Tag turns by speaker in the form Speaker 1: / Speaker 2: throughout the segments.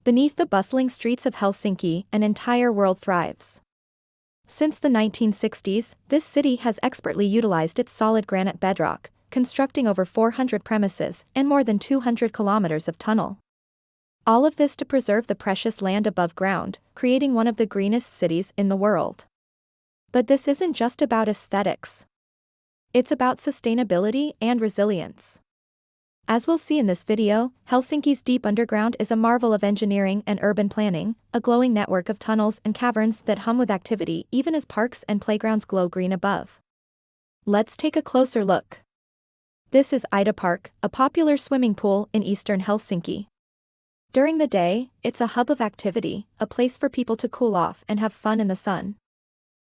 Speaker 1: Beneath the bustling streets of Helsinki, an entire world thrives. Since the 1960s, this city has expertly utilized its solid granite bedrock, constructing over 400 premises and more than 200 kilometers of tunnel. All of this to preserve the precious land above ground, creating one of the greenest cities in the world. But this isn't just about aesthetics. It's about sustainability and resilience. As we'll see in this video, Helsinki's deep underground is a marvel of engineering and urban planning, a glowing network of tunnels and caverns that hum with activity even as parks and playgrounds glow green above. Let's take a closer look. This is Ida Park, a popular swimming pool in eastern Helsinki. During the day, it's a hub of activity, a place for people to cool off and have fun in the sun.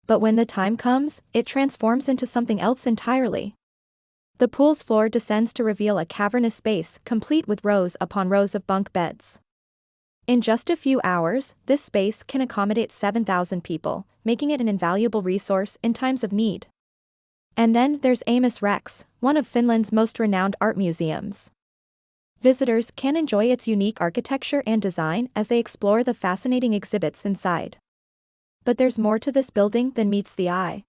Speaker 1: But when the time comes, it transforms into something else entirely. The pool's floor descends to reveal a cavernous space complete with rows upon rows of bunk beds. In just a few hours, this space can accommodate 7,000 people, making it an invaluable resource in times of need. And then there's Amos Rex, one of Finland's most renowned art museums. Visitors can enjoy its unique architecture and design as they explore the fascinating exhibits inside. But there's more to this building than meets the eye.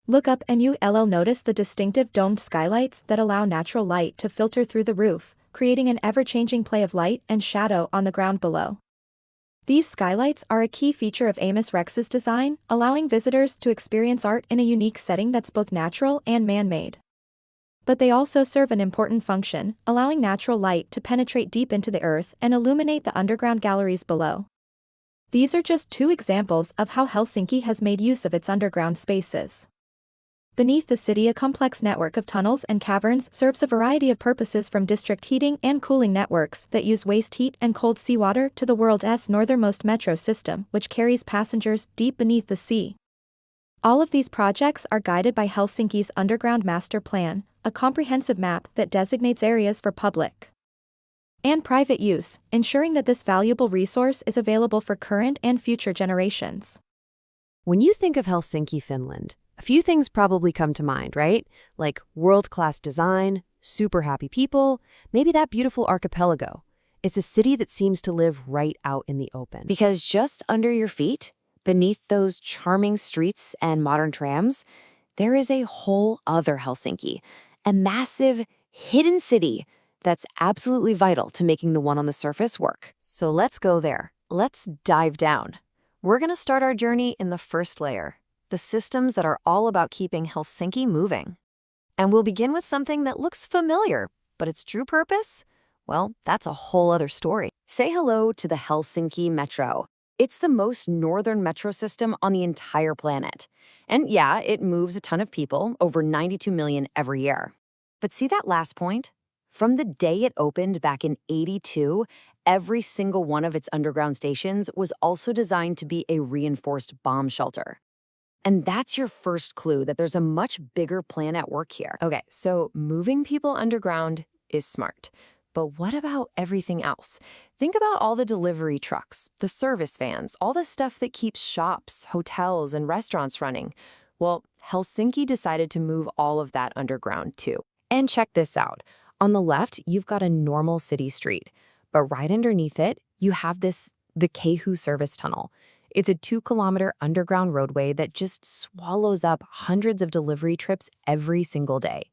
Speaker 1: Look up and you'll notice the distinctive domed skylights that allow natural light to filter through the roof, creating an ever-changing play of light and shadow on the ground below. These skylights are a key feature of Amos Rex's design, allowing visitors to experience art in a unique setting that's both natural and man-made. But they also serve an important function, allowing natural light to penetrate deep into the earth and illuminate the underground galleries below. These are just two examples of how Helsinki has made use of its underground spaces. Beneath the city, a complex network of tunnels and caverns serves a variety of purposes, from district heating and cooling networks that use waste heat and cold seawater to the world's northernmost metro system, which carries passengers deep beneath the sea. All of these projects are guided by Helsinki's Underground Master Plan, a comprehensive map that designates areas for public and private use, ensuring that this valuable resource is available for current and future generations.
Speaker 2: When you think of Helsinki, Finland, a few things probably come to mind, right? Like world-class design, super happy people, maybe that beautiful archipelago. It's a city that seems to live right out in the open.
Speaker 3: Because just under your feet, beneath those charming streets and modern trams, there is a whole other Helsinki, a massive, hidden city that's absolutely vital to making the one on the surface work.
Speaker 2: So let's go there. Let's dive down. We're going to start our journey in the first layer, the systems that are all about keeping Helsinki moving. And we'll begin with something that looks familiar, but its true purpose? Well, that's a whole other story.
Speaker 3: Say hello to the Helsinki Metro. It's the most northern metro system on the entire planet. And yeah, it moves a ton of people, over 92 million every year. But see that last point? From the day it opened back in '82, every single one of its underground stations was also designed to be a reinforced bomb shelter. And that's your first clue that there's a much bigger plan at work here.
Speaker 2: Okay, so moving people underground is smart. But what about everything else? Think about all the delivery trucks, the service vans, all the stuff that keeps shops, hotels, and restaurants running. Well, Helsinki decided to move all of that underground too.
Speaker 3: And check this out. On the left, you've got a normal city street, but right underneath it, you have the Kehu service tunnel. It's a 2-kilometer underground roadway that just swallows up hundreds of delivery trips every single day.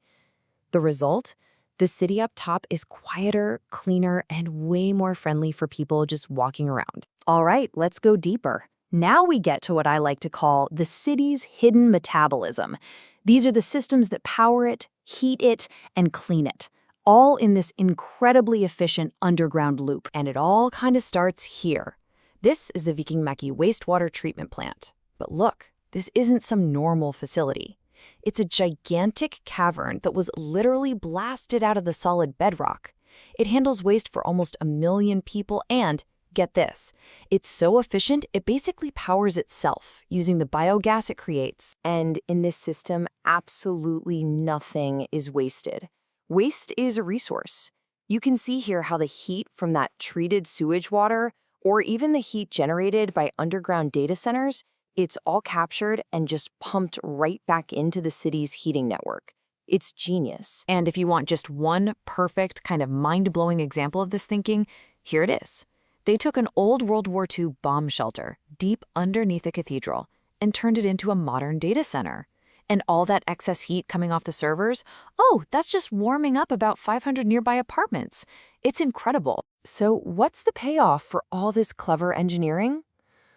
Speaker 3: The result? The city up top is quieter, cleaner, and way more friendly for people just walking around.
Speaker 2: All right, let's go deeper. Now we get to what I like to call the city's hidden metabolism. These are the systems that power it, heat it, and clean it, all in this incredibly efficient underground loop. And it all kind of starts here. This is the Vikinmäki wastewater treatment plant. But look, this isn't some normal facility. It's a gigantic cavern that was literally blasted out of the solid bedrock. It handles waste for almost 1 million people and, get this, it's so efficient it basically powers itself using the biogas it creates.
Speaker 3: And in this system, absolutely nothing is wasted. Waste is a resource. You can see here how the heat from that treated sewage water, or even the heat generated by underground data centers, it's all captured and just pumped right back into the city's heating network. It's genius.
Speaker 2: And if you want just one perfect kind of mind-blowing example of this thinking, here it is. They took an old World War II bomb shelter deep underneath a cathedral and turned it into a modern data center. And all that excess heat coming off the servers, oh, that's just warming up about 500 nearby apartments. It's incredible. So what's the payoff for all this clever engineering?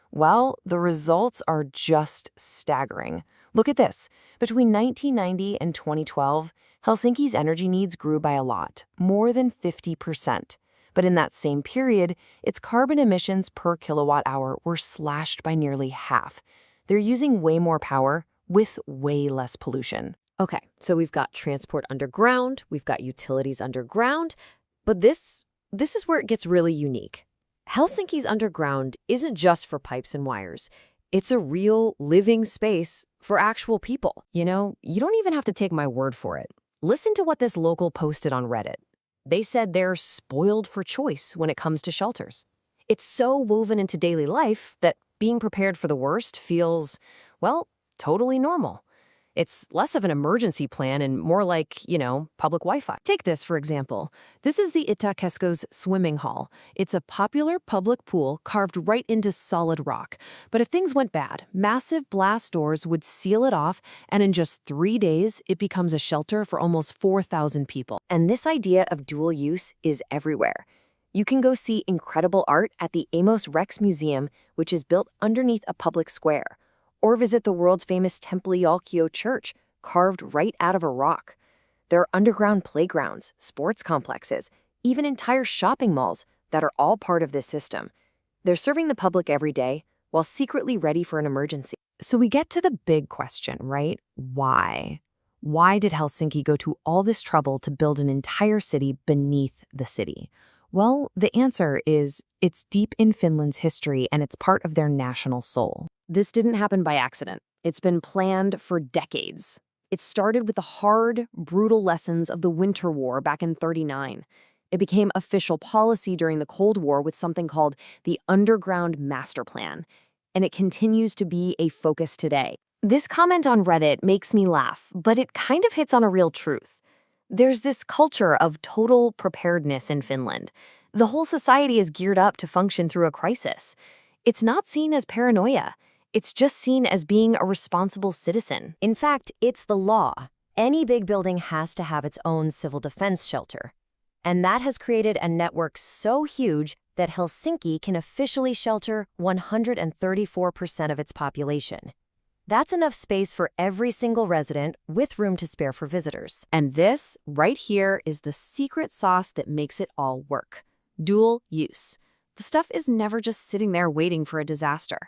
Speaker 2: Well, the results are just staggering. Look at this. Between 1990 and 2012, Helsinki's energy needs grew by a lot, more than 50%. But in that same period, its carbon emissions per kilowatt hour were slashed by nearly half. They're using way more power with way less pollution.
Speaker 3: Okay, so we've got transport underground, we've got utilities underground, but this is where it gets really unique. Helsinki's underground isn't just for pipes and wires. It's a real living space for actual people. You know, you don't even have to take my word for it. Listen to what this local posted on Reddit. They said they're spoiled for choice when it comes to shelters. It's so woven into daily life that being prepared for the worst feels, well, totally normal. It's less of an emergency plan and more like, public Wi-Fi. Take this, for example. This is the Itäkeskus swimming hall. It's a popular public pool carved right into solid rock. But if things went bad, massive blast doors would seal it off, and in just 3 days, it becomes a shelter for almost 4,000 people. And this idea of dual use is everywhere. You can go see incredible art at the Amos Rex Museum, which is built underneath a public square. Or visit the world's famous Temple Jalkio Church, carved right out of a rock. There are underground playgrounds, sports complexes, even entire shopping malls that are all part of this system. They're serving the public every day while secretly ready for an emergency.
Speaker 2: So we get to the big question, right? Why? Why did Helsinki go to all this trouble to build an entire city beneath the city? Well, the answer is it's deep in Finland's history and it's part of their national soul.
Speaker 3: This didn't happen by accident. It's been planned for decades. It started with the hard, brutal lessons of the Winter War back in '39. It became official policy during the Cold War with something called the Underground Master Plan, and it continues to be a focus today. This comment on Reddit makes me laugh, but it kind of hits on a real truth. There's this culture of total preparedness in Finland. The whole society is geared up to function through a crisis. It's not seen as paranoia. It's just seen as being a responsible citizen. In fact, it's the law. Any big building has to have its own civil defense shelter. And that has created a network so huge that Helsinki can officially shelter 134% of its population. That's enough space for every single resident with room to spare for visitors.
Speaker 2: And this, right here, is the secret sauce that makes it all work. Dual use. The stuff is never just sitting there waiting for a disaster.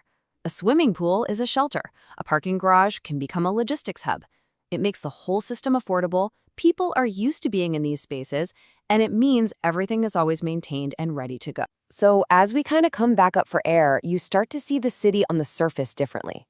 Speaker 2: A swimming pool is a shelter. A parking garage can become a logistics hub. It makes the whole system affordable. People are used to being in these spaces, and it means everything is always maintained and ready to go.
Speaker 3: So as we kind of come back up for air, you start to see the city on the surface differently.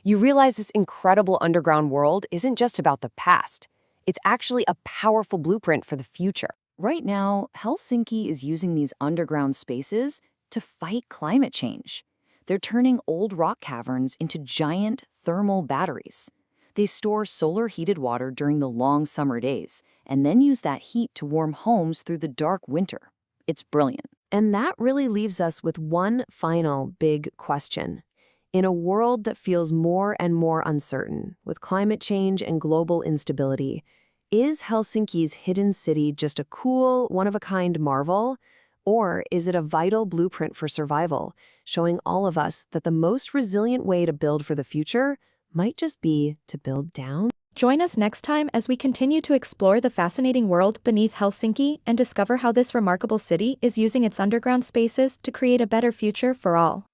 Speaker 3: You realize this incredible underground world isn't just about the past. It's actually a powerful blueprint for the future.
Speaker 2: Right now, Helsinki is using these underground spaces to fight climate change. They're turning old rock caverns into giant thermal batteries. They store solar-heated water during the long summer days and then use that heat to warm homes through the dark winter. It's brilliant.
Speaker 3: And that really leaves us with one final big question. In a world that feels more and more uncertain, with climate change and global instability, is Helsinki's hidden city just a cool, one-of-a-kind marvel? Or is it a vital blueprint for survival, showing all of us that the most resilient way to build for the future might just be to build down?
Speaker 1: Join us next time as we continue to explore the fascinating world beneath Helsinki and discover how this remarkable city is using its underground spaces to create a better future for all.